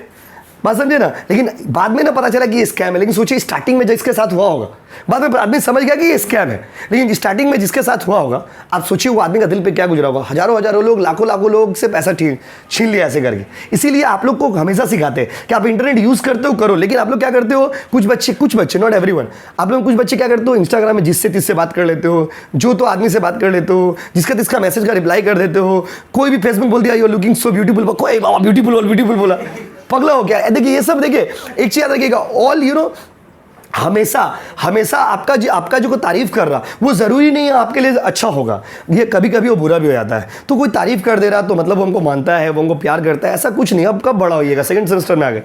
बात समझे ना। लेकिन बाद में ना पता चला कि ये स्कैम है। लेकिन सोचिए स्टार्टिंग में जिसके साथ हुआ होगा, बाद में आदमी समझ गया कि ये स्कैम है, लेकिन स्टार्टिंग में जिसके साथ हुआ होगा, आप सोचिए वो आदमी का दिल पे क्या गुजरा होगा। हजारों लोग, लाखों लोग से पैसा छीन लिया ऐसे करके। इसीलिए आप लोग को हमेशा सिखाते हैं कि आप इंटरनेट यूज़ करते हो करो, लेकिन आप लोग क्या करते हो, कुछ बच्चे नॉट एवरीवन, आप लोग कुछ बच्चे क्या करते हो, इंस्टाग्राम में जिससे तिससे बात कर लेते हो, जो तो आदमी से बात कर लेते हो, जिसका तिसका मैसेज का रिप्लाई कर देते हो। कोई भी फेसबुक बोल दिया you are looking so beautiful, कोई बाबा ब्यूटीफुल बोला, पगला हो गया। देखिए ये सब, देखिए एक चीज याद रखिएगा, ऑल हमेशा आपका जो कोई तारीफ कर रहा वो जरूरी नहीं है आपके लिए अच्छा होगा, ये कभी कभी वो बुरा भी हो जाता है। तो कोई तारीफ कर दे रहा तो मतलब वो हमको मानता है, वो हमको प्यार करता है, ऐसा कुछ नहीं। अब कब बड़ा होइएगा, सेकंड सेमेस्टर में आ गए,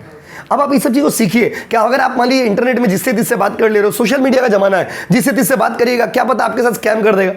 अब आप इस सब चीज़ को सीखिए। क्या अगर आप मान लीजिए इंटरनेट में जिससे तिससे बात कर ले रहे हो, सोशल मीडिया का जमाना है, जिससे तिससे बात करिएगा, क्या पता आपके साथ स्कैम कर देगा।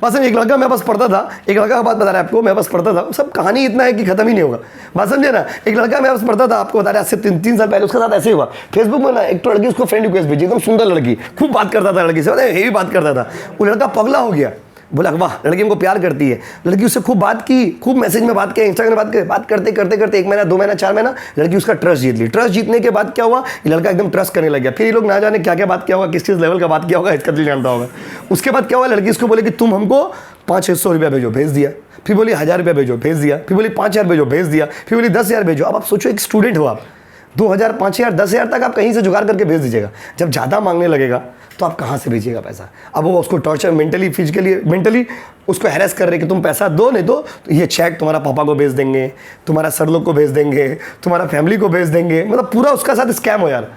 बस एक लड़का मेरे पास पढ़ता था, एक लड़का का बात बता रहा है आपको, मेरे पास पढ़ता था, सब कहानी इतना है कि खत्म ही नहीं होगा, बात समझे ना। एक लड़का मेरे पास पढ़ता था, आपको बता रहा है, आज से 3 साल पहले उसके साथ ऐसे हुआ। फेसबुक में ना एक तो लड़की उसको फ्रेंड रिक्वेस्ट भेजी, एकदम सुंदर लड़की, खूब बात करता था लड़की से, हेवी बात करता था। वो लड़का पगला हो गया, बोला वाह लड़की हमको प्यार करती है। लड़की उससे खूब बात की, खूब मैसेज में बात किया, इंस्टाग्राम में बात करते 1 महीना 2 महीना 4 महीना लड़की उसका ट्रस्ट जीत ली। ट्रस्ट जीतने के बाद क्या हुआ, ये लड़का एकदम ट्रस्ट करने लग गया। फिर ये लोग ना जाने क्या क्या बात किया होगा, किस लेवल का बात किया होगा, इसका दिल जानता होगा। उसके बाद क्या हुआ, लड़की उसको बोले कि तुम हमको 500-600 रुपया भेजो, भेज दिया। फिर बोली 1000 रुपया भेजो, भेज दिया। फिर बोली 5000 भेजो, भेज दिया। फिर बोली 10,000 भेजो। अब आप सोचो एक स्टूडेंट हो आप, 2000, 5000, 10,000 तक आप कहीं से जुगाड़ करके भेज दीजिएगा। जब ज़्यादा मांगने लगेगा तो आप कहाँ से भेजिएगा पैसा। अब वो उसको टॉर्चर मेंटली उसको हैरेस कर रहे कि तुम पैसा दो, नहीं दो तो ये चैट तुम्हारा पापा को भेज देंगे, तुम्हारा सर लोग को भेज देंगे, तुम्हारा फैमिली को भेज देंगे। मतलब पूरा उसका साथ स्कैम हो यार।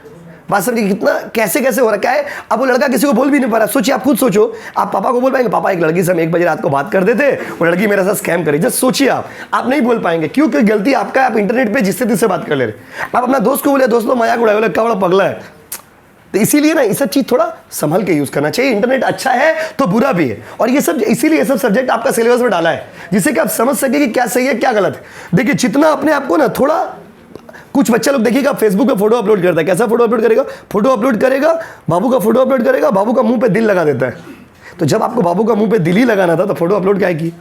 बात समझिए कितना कैसे हो रहा, क्या है। अब वो लड़का किसी को बोल भी नहीं पा रहा। सोचिए, आप खुद सोचो, आप पापा को बोल पाएंगे पापा एक लड़की से हम 1 बजे रात को बात कर देते, वो लड़की मेरे साथ स्कैम करी। जस्ट सोचिए, आप नहीं बोल पाएंगे। क्यों? क्योंकि गलती आपका है, आप इंटरनेट पे जिससे तिससे बात कर ले रहे। आप अपना दोस्त को बोले, दोस्त लोग मजाक उड़ाए, बोले क्या बड़ा पगला है। तो इसीलिए ना ये सब चीज़ थोड़ा संभल के यूज़ करना चाहिए। इंटरनेट अच्छा है तो बुरा भी है, और ये सब इसीलिए ये सब सब्जेक्ट आपका सिलेबस में डाला है, जिससे कि आप समझ सके कि क्या सही है क्या गलत है। देखिए जितना अपने आप को ना थोड़ा, कुछ बच्चा लोग देखिएगा फेसबुक पे फोटो अपलोड करता है। कैसा फोटो अपलोड करेगा, फोटो अपलोड करेगा, बाबू का फोटो अपलोड करेगा, बाबू का मुंह पे दिल लगा देता है। तो जब आपको बाबू का मुंह पे दिल ही लगाना था तो फोटो अपलोड क्या की।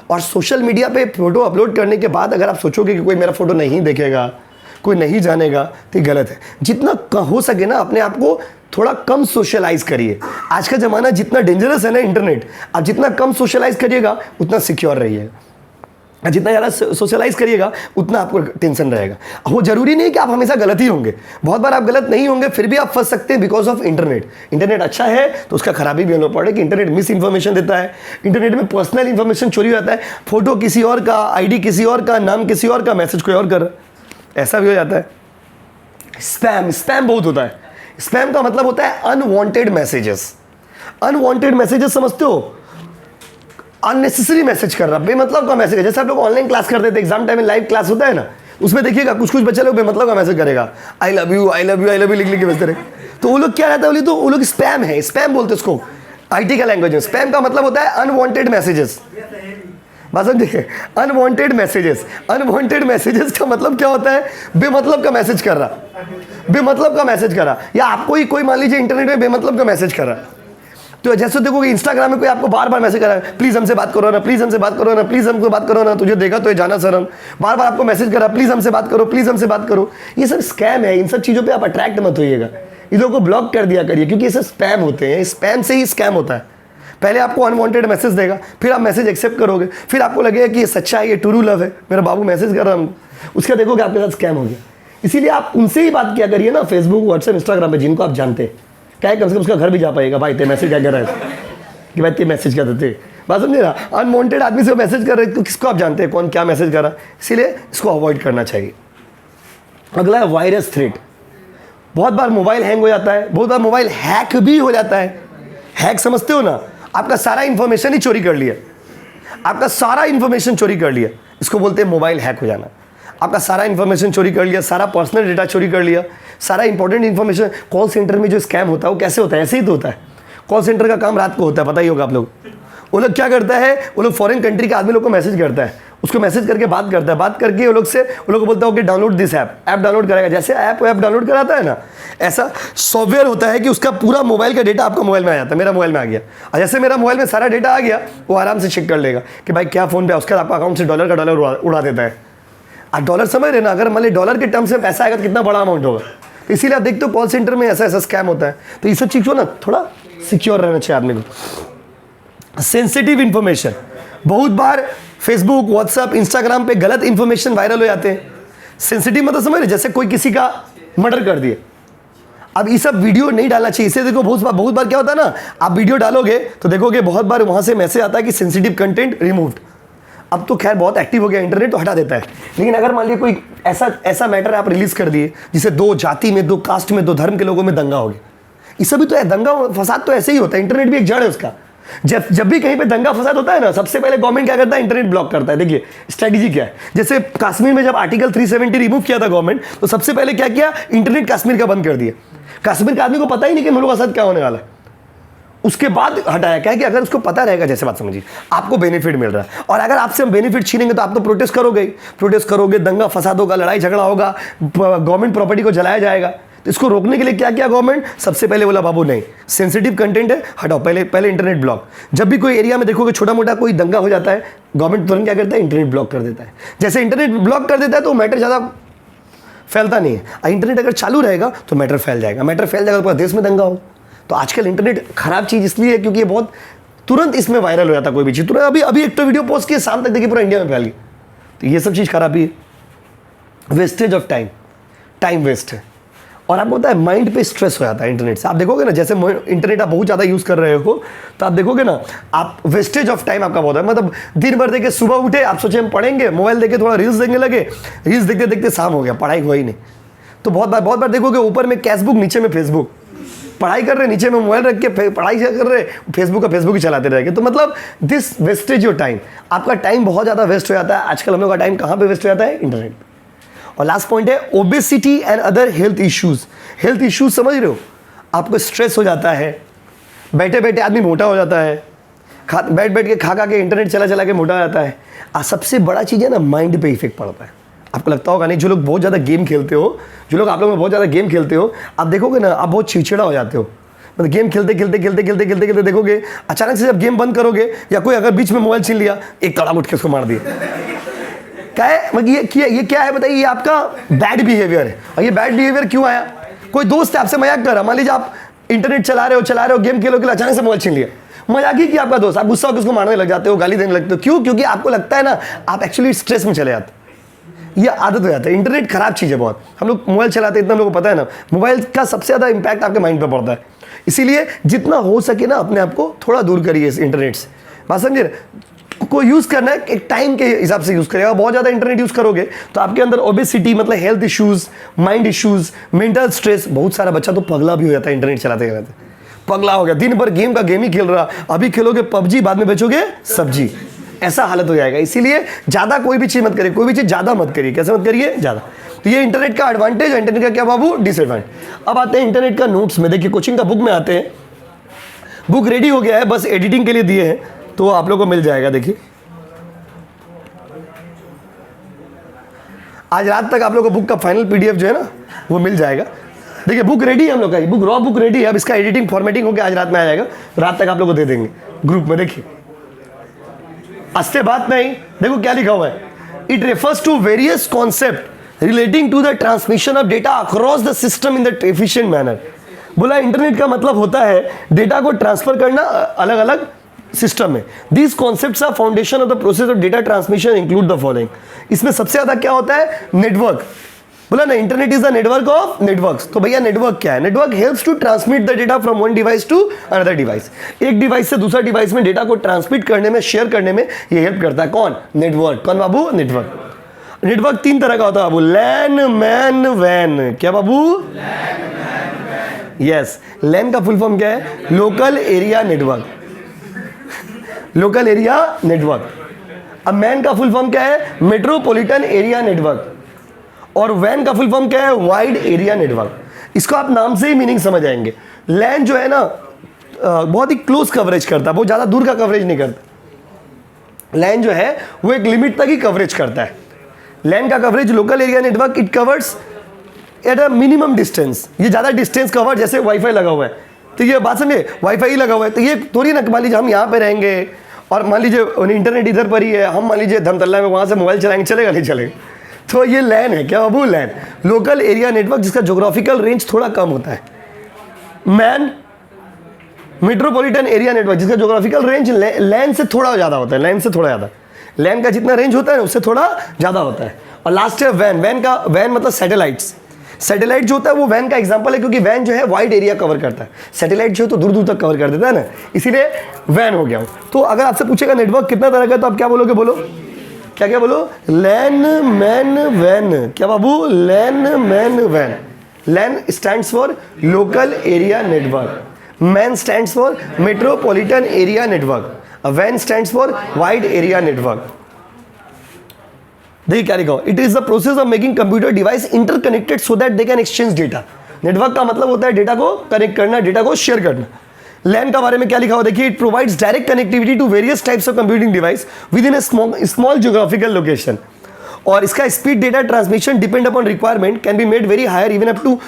और सोशल मीडिया पे फोटो अपलोड करने के बाद अगर आप सोचोगे कि कोई मेरा फोटो नहीं देखेगा, कोई नहीं जानेगा, तो गलत है। जितना हो सके ना अपने आप को थोड़ा कम सोशलाइज करिए। आज का ज़माना जितना डेंजरस है ना इंटरनेट, आप जितना कम सोशलाइज करिएगा उतना सिक्योर रहिएगा। जितना ज़्यादा सोशलाइज करिएगा उतना आपको टेंशन रहेगा। वो जरूरी नहीं कि आप हमेशा गलत ही होंगे, बहुत बार आप गलत नहीं होंगे, फिर भी आप फंस सकते हैं बिकॉज ऑफ इंटरनेट। इंटरनेट अच्छा है तो उसका खराबी भी होना पड़े कि इंटरनेट मिस इन्फॉर्मेशन देता है। इंटरनेट में पर्सनल इन्फॉर्मेशन चोरी होता है, फोटो किसी और का, आईडी किसी और का, नाम किसी और का, मैसेज कोई और कर, ऐसा भी हो जाता है। स्पैम बहुत होता है। स्पैम का मतलब होता है अनवांटेड मैसेजेस। अनवांटेड मैसेजेस समझते हो, अननेसेसरी मैसेज कर रहा, बेमतलब का मैसेज है। जैसे आप लोग ऑनलाइन क्लास करते थे, एग्जाम टाइम में लाइव क्लास होता है ना, उसमें देखिएगा कुछ बच्चे लोग बेमतलब का मैसेज करेगा, आई लव यू लिख के भेजते रहे। तो वो लोग क्या रहता है, तो वो लोग स्पैम है, स्पैम बोलते हैं उसको आईटी का लैंग्वेज में। स्पैम का मतलब होता है अनवांटेड मैसेजेस। बात समझिए, अनवांटेड मैसेजेस। अनवांटेड मैसेजेस का मतलब क्या होता है, बेमतलब का मैसेज कर रहा, बेमतलब का मैसेज कर रहा, या आपको ही कोई मान लीजिए इंटरनेट में बेमतलब का मैसेज कर रहा। तो जैसे देखोगे इंस्टाग्राम में कोई आपको बार बार मैसेज कर रहा है, प्लीज हमसे बात करो ना, प्लीज हमसे बात करो ना, प्लीज हमको बात करो ना, तुझे देखा तो ये जाना शर्म। बार बार आपको मैसेज कर रहा है, प्लीज हमसे बात करो, प्लीज हमसे बात करो। ये सब स्कैम है। इन सब चीज़ों पे आप अट्रैक्ट मत होइएगा, इन लोगों को ब्लॉक कर दिया करिए, क्योंकि ये सब स्पैम होते हैं। स्पैम से ही स्कैम होता है। पहले आपको अनवांटेड मैसेज देगा, फिर आप मैसेज एक्सेप्ट करोगे, फिर आपको लगेगा कि ये सच्चा है, ये ट्रू लव है, मेरा बाबू मैसेज कर रहा है हमको, उसका देखोगे आपके साथ स्कैम हो गया। इसीलिए आप उनसे ही बात किया करिए ना, फेसबुक, व्हाट्सएप, इंस्टाग्राम पे, जिनको आप जानते हैं। क्या है, कम से कम उसका घर भी जा पाएगा, भाई तेरे मैसेज क्या कर रहा है, कि भाई तेरे मैसेज क्या देते। बात समझे ना। अनवांटेड आदमी से मैसेज कर रहे हैं तो किसको आप जानते हैं कौन क्या मैसेज कर रहा है, इसीलिए इसको अवॉइड करना चाहिए। अगला है वायरस थ्रेट। बहुत बार मोबाइल हैंग हो जाता है, बहुत बार मोबाइल हैक भी हो जाता है। हैक समझते हो ना, आपका सारा इंफॉर्मेशन ही चोरी कर लिया, आपका सारा इंफॉर्मेशन चोरी कर लिया, इसको बोलते हैं मोबाइल हैक हो जाना। आपका सारा इंफॉर्मेशन चोरी कर लिया, सारा पर्सनल डेटा चोरी कर लिया, सारा इंपॉर्टेंट इंफॉर्मेशन। कॉल सेंटर में जो स्कैम होता है वो कैसे होता है, ऐसे ही तो होता है। कॉल सेंटर का काम रात को होता है, पता ही होगा आप लोग। वो लोग क्या करता है, वो लोग फॉरेन कंट्री के आदमी लोग को मैसेज करता है, उसको मैसेज करके बात करता है, बात करके वो लोग को बोलता है okay download this app download करेगा। जैसे ऐप डाउनलोड कराता है ना, ऐसा सॉफ्टवेयर होता है कि उसका पूरा मोबाइल का डेटा आपका मोबाइल में आ जाता है। मेरा मोबाइल में आ गया, और जैसे मेरा मोबाइल में सारा डेटा आ गया, वो आराम से चेक कर लेगा कि भाई क्या फ़ोन पे है, उसके बाद आपका अकाउंट से डॉलर का डॉलर उड़ा देता है। आप डॉलर समझ रहे ना, अगर मान ली डॉलर के टर्म्स में पैसा आएगा तो कितना बड़ा अमाउंट होगा। इसीलिए आप देखते हो कॉल सेंटर में ऐसा ऐसा स्कैम होता है। तो ये सब चीज़ को ना थोड़ा सिक्योर रहना चाहिए आदमी को। सेंसिटिव इंफॉर्मेशन, बहुत बार फेसबुक, व्हाट्सएप, इंस्टाग्राम पे गलत इंफॉर्मेशन वायरल हो जाते हैं। सेंसिटिव मतलब समझ रहे, जैसे कोई किसी का मर्डर कर दिए, अब ये सब वीडियो नहीं डालना चाहिए। इसे देखो बहुत बार क्या होता है ना, आप वीडियो डालोगे तो देखोगे बहुत बार वहाँ से मैसेज आता है कि सेंसिटिव कंटेंट रिमूव्ड। अब तो खैर बहुत एक्टिव हो गया इंटरनेट, तो हटा देता है। लेकिन अगर मान लिया कोई ऐसा मैटर आप रिलीज कर दिए जिसे 2 जाति में, 2 कास्ट में, 2 धर्म के लोगों में दंगा हो गया, ये सभी तो है। दंगा फसाद तो ऐसे ही होता है, इंटरनेट भी एक जड़ है उसका। जब भी कहीं पे दंगा फसाद होता है ना, सबसे पहले गवर्नमेंट क्या करता है, इंटरनेट ब्लॉक करता है। देखिए स्ट्रेटेजी क्या है। जैसे कश्मीर में जब आर्टिकल 370 रिमूव किया था गवर्नमेंट, तो सबसे पहले क्या किया, इंटरनेट कश्मीर का बंद कर दिया। कश्मीर के आदमी को पता ही नहीं कि मुल्क के साथ क्या होने वाला है, उसके बाद हटाया। क्या है कि अगर उसको पता रहेगा, जैसे बात समझिए, आपको बेनिफिट मिल रहा है, और अगर आपसे हम बेनिफिट छीनेंगे तो आप तो प्रोटेस्ट करोगे, दंगा फसाद होगा, लड़ाई झगड़ा होगा, गवर्नमेंट प्रॉपर्टी को जलाया जाएगा। तो इसको रोकने के लिए क्या किया गवर्नमेंट, सबसे पहले बोला बाबू नहीं, सेंसिटिव कंटेंट है, हटाओ, पहले इंटरनेट ब्लॉक। जब भी कोई एरिया में देखोगे छोटा मोटा कोई दंगा हो जाता है, गवर्नमेंट तुरंत क्या करता है, इंटरनेट ब्लॉक कर देता है। जैसे इंटरनेट ब्लॉक कर देता है तो मैटर ज़्यादा फैलता नहीं है। इंटरनेट अगर चालू रहेगा तो मैटर फैल जाएगा, तो पूरा देश में दंगा हो। तो आजकल इंटरनेट खराब चीज़ इसलिए है क्योंकि ये बहुत तुरंत इसमें वायरल हो जाता है कोई भी चीज़ तुरंत। अभी एक तो वीडियो पोस्ट किया, शाम तक देखिए पूरा इंडिया में फैल गई। तो ये सब चीज़ खराबी है। वेस्टेज ऑफ टाइम वेस्ट है। और आपको पता है माइंड पे स्ट्रेस हो जाता है इंटरनेट से। आप देखोगे ना, जैसे इंटरनेट आप बहुत ज़्यादा यूज़ कर रहे हो तो आप देखोगे ना, आप वेस्टेज ऑफ टाइम आपका बहुत है। मतलब दिन भर देखे, सुबह उठे, आप सोचे हम पढ़ेंगे, मोबाइल देखे, थोड़ा रील्स देखने लगे, रील्स देखते देखते शाम हो गया, पढ़ाई हुआ ही नहीं। तो बहुत बार देखोगे ऊपर में कैशबुक, नीचे में फेसबुक, पढ़ाई कर रहे, नीचे में मोबाइल रख के पढ़ाई कर रहे, फेसबुक ही चलाते रहेंगे। तो मतलब दिस वेस्टेज योर टाइम, आपका टाइम बहुत ज़्यादा वेस्ट हो जाता है। आजकल हम लोग का टाइम कहाँ पे वेस्ट हो जाता है, इंटरनेट। और लास्ट पॉइंट है obesity and other health issues समझ रहे हो, आपको स्ट्रेस हो जाता है, बैठे बैठे आदमी मोटा हो जाता है, बैठ के खा के इंटरनेट चला के मोटा हो जाता है। और सबसे बड़ा चीज़ है ना, माइंड पे इफेक्ट पड़ता है। आपको लगता होगा नहीं, जो लोग बहुत ज़्यादा गेम खेलते हो, आप लोग बहुत ज़्यादा गेम खेलते हो, आप देखोगे ना, आप बहुत चिड़चिड़ा हो जाते हो। मतलब गेम खेलते देखोगे, अचानक से जब गेम बंद करोगे, या कोई अगर बीच में मोबाइल छीन लिया, एक तड़ाम उठ के उसको मार दिया। क्या है मतलब ये क्या है बताइए, ये आपका बैड बिहेवियर है। और ये बैड बिहेवियर क्यों आया, कोई दोस्त है आपसे मजाक कर रहा, मान लीजिए आप इंटरनेट चला रहे हो, गेम खेलोगे, अचानक से मोबाइल छीन लिया, मजाक ही किया आपका दोस्त, आप गुस्सा होकर उसको मारने लग जाते हो, गाली देने लगते हो। क्यों? क्योंकि आपको लगता है ना, आप एक्चुअली स्ट्रेस में चले जाते हो। ये आदत हो जाता है। इंटरनेट खराब चीज़ है बहुत। हम लोग मोबाइल चलाते हैं, इतना हम लोग को पता है ना, मोबाइल का सबसे ज़्यादा इंपैक्ट आपके माइंड पे पड़ता है। इसीलिए जितना हो सके ना, अपने आप को थोड़ा दूर करिए इस इंटरनेट से। बात समझिए, को यूज़ करना है एक टाइम के हिसाब से यूज़ करेगा। बहुत ज़्यादा इंटरनेट यूज़ करोगे तो आपके अंदर ओबेसिटी, मतलब health issues, mind issues, mental stress. बहुत सारा बच्चा तो पगला भी हो जाता है इंटरनेट चलाते चलाते, पगला हो गया, दिन भर गेम ही खेल रहा। अभी खेलोगे पबजी, बाद में बेचोगे सब्जी, ऐसा हालत हो जाएगा। इसीलिए ज़्यादा कोई भी चीज़ मत करिए, कोई भी चीज़ ज़्यादा मत करिए। कैसे मत करिए? ज़्यादा। तो ये इंटरनेट का एडवांटेज है। इंटरनेट का क्या बाबू? डिसएडवांटेज। अब आते हैं इंटरनेट का नोट्स में। देखिए कोचिंग का बुक में आते हैं, बुक रेडी हो गया है, बस एडिटिंग के लिए दिए हैं, तो आप लोग को मिल जाएगा। देखिए आज रात तक आप लोग को बुक का फाइनल पीडीएफ जो है ना, वो मिल जाएगा। देखिए बुक रेडी है हम लोग का, बुक रॉ बुक रेडी है। अब इसका एडिटिंग फॉर्मेटिंग होकर आज रात में आ जाएगा, रात तक आप लोग को दे देंगे ग्रुप में। देखिए अस्ते बात नहीं, देखो क्या लिखा हुआ है, it refers to various concept relating to the transmission of data across the system in the efficient manner. बोला इंटरनेट का मतलब होता है डेटा को ट्रांसफर करना अलग अलग सिस्टम में। These concepts are foundation of the process of data transmission include the following. इसमें सबसे ज्यादा क्या होता है? नेटवर्क। बोला ना, internet is the network of networks. तो भैया नेटवर्क क्या है? Network helps to transmit the data from one device to another device. एक डिवाइस से दूसरा डिवाइस में डेटा को ट्रांसमिट करने में, शेयर करने में ये हेल्प करता है। कौन? नेटवर्क। कौन बाबू? नेटवर्क। नेटवर्क 3 तरह का होता है बाबू, लैन, मैन, वैन। क्या बाबू? यस, लैन का फुल फॉर्म क्या है? Local area network. Local area network. अब मैन का फुल फॉर्म क्या है? Metropolitan area network. और वैन का फुल फॉर्म क्या है? Wide area network. इसको आप नाम से ही मीनिंग समझ आएंगे। लैन जो है ना, बहुत ही क्लोज कवरेज करता है, बहुत ज़्यादा दूर का कवरेज नहीं करता। लैन जो है वो एक लिमिट तक ही कवरेज करता है। लैन का coverage local area network it covers at a minimum distance. ये ज़्यादा डिस्टेंस कवर, जैसे वाईफाई लगा हुआ है तो ये बात समझे, वाईफाई ही लगा हुआ है तो ये थोड़ी ना, मान लीजिए हम यहाँ पे रहेंगे और मान लीजिए इंटरनेट इधर पर ही है, हम मान लीजिए धमतल्ला में वहाँ से मोबाइल चलाएंगे, चलेगा नहीं चलेगा। तो ये लैन है, क्या बाबू, लैन लोकल एरिया नेटवर्क जिसका जोग्राफिकल रेंज थोड़ा कम होता है। मैन मेट्रोपॉलिटन एरिया नेटवर्क जिसका जोग्राफिकल रेंज लैन से थोड़ा ज़्यादा होता है, लैन से थोड़ा ज़्यादा, लैन का जितना रेंज होता है उससे थोड़ा ज़्यादा होता है। और लास्ट है वैन। वैन मतलब सैटेलाइट्स। सैटेलाइट जो होता है वो वैन का एग्जांपल है, क्योंकि वैन जो है वाइड एरिया कवर करता है, सैटेलाइट जो है तो दूर दूर तक कवर कर देता है ना, इसीलिए वैन हो गया। तो अगर आपसे पूछेगा नेटवर्क कितना तरह का तो आप क्या बोलोगे, बोलो क्या क्या बोलो, लैन मैन वैन। क्या बाबू, लैन मैन वैन। लैन stands for local area network, man stands for metropolitan area network, van stands for wide area network. देखिए क्या लिखा हो, it is the process of making computer device interconnected so that they can exchange data. Network का मतलब होता है data को connect करना, डेटा को शेयर करना। लैन का बारे में क्या लिखा हो देखिए, it provides direct connectivity to various types of computing device within a small geographical location. और इसका speed data transmission depend upon requirement can be made very higher even up to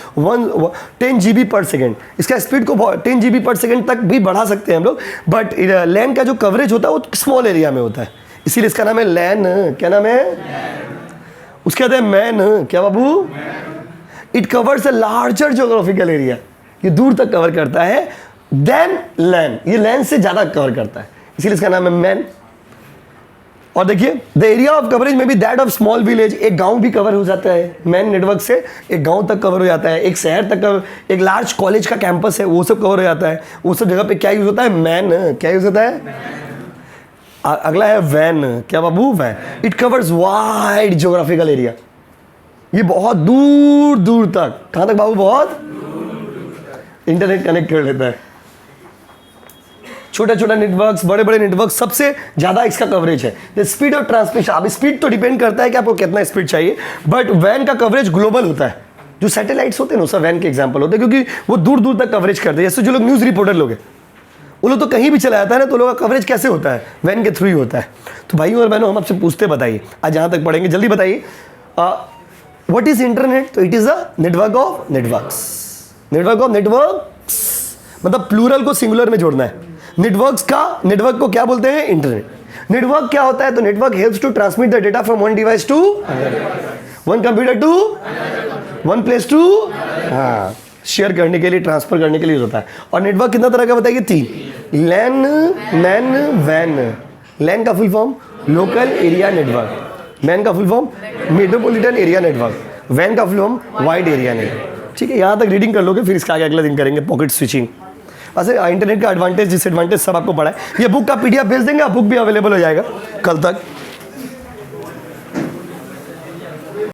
10 GB per second. इसका speed को 10 GB per second तक भी बढ़ा सकते हैं हम लोग, बट लैन का जो कवरेज होता है वो स्मॉल एरिया में होता है, इसीलिए इसका नाम है लैन। क्या नाम है उसके बाद है मैन। क्या बाबू, it covers a larger geographical area, ये दूर तक कवर करता है देन लैन, ये लैन से ज़्यादा कवर करता है, इसीलिए इसका नाम है मैन। और देखिए द एरिया ऑफ कवरेज में भी दैट ऑफ स्मॉल विलेज, एक गांव भी कवर हो जाता है मैन नेटवर्क से, एक गांव तक कवर हो जाता है, एक शहर तक, एक लार्ज कॉलेज का कैंपस है वो सब कवर हो जाता है। वो सब जगह पे क्या यूज होता है, मैन। क्या यूज होता है, अगला है वैन। क्या बाबू, वैन। It covers wide geographical area, ये बहुत दूर दूर तक, कहां तक बाबू, बहुत इंटरनेट कनेक्ट कर लेता है। छोटा छोटा नेटवर्क्स, बड़े बड़े नेटवर्क, सबसे ज्यादा इसका कवरेज है। द स्पीड ऑफ ट्रांसमिशन, अब स्पीड तो डिपेंड करता है कि आपको कितना स्पीड चाहिए, बट वैन का कवरेज ग्लोबल होता है। जो सैटेलाइट्स होते हैं ना सब वैन के एग्जाम्पल होते हैं, क्योंकि वो दूर दूर तक कवरेज करते हैं। जैसे जो लोग न्यूज रिपोर्टर लोग हैं वो लोग तो कहीं भी चला जाता है ना, तो लोगों का कवरेज कैसे होता है, वैन के थ्रू ही होता है। तो भाइयों और बहनों हम आपसे पूछते, बताइए आज जहाँ तक पढ़ेंगे जल्दी बताइए, व्हाट इज इंटरनेट। तो it is a network of networks. Network of networks मतलब प्लूरल को सिंगुलर में जोड़ना है। नेटवर्क्स का, नेटवर्क को क्या बोलते हैं, इंटरनेट। नेटवर्क क्या होता है, तो network helps to transmit the data from one device to one computer to one place to, हाँ, शेयर करने के लिए, ट्रांसफर करने के लिए होता है। और नेटवर्क कितना तरह का बताइए, 3, लैन मैन वैन। लैन का full form local area network, MAN का full form metropolitan area network, वैन का full form wide area network. ठीक है, यहाँ तक रीडिंग कर लोगे, फिर इसका आगे अगला दिन करेंगे पॉकेट स्विचिंग। वैसे इंटरनेट का एडवांटेज डिसएडवांटेज सब आपको पढ़ा है। ये बुक का PDF भेज देंगे, बुक भी अवेलेबल हो जाएगा कल तक।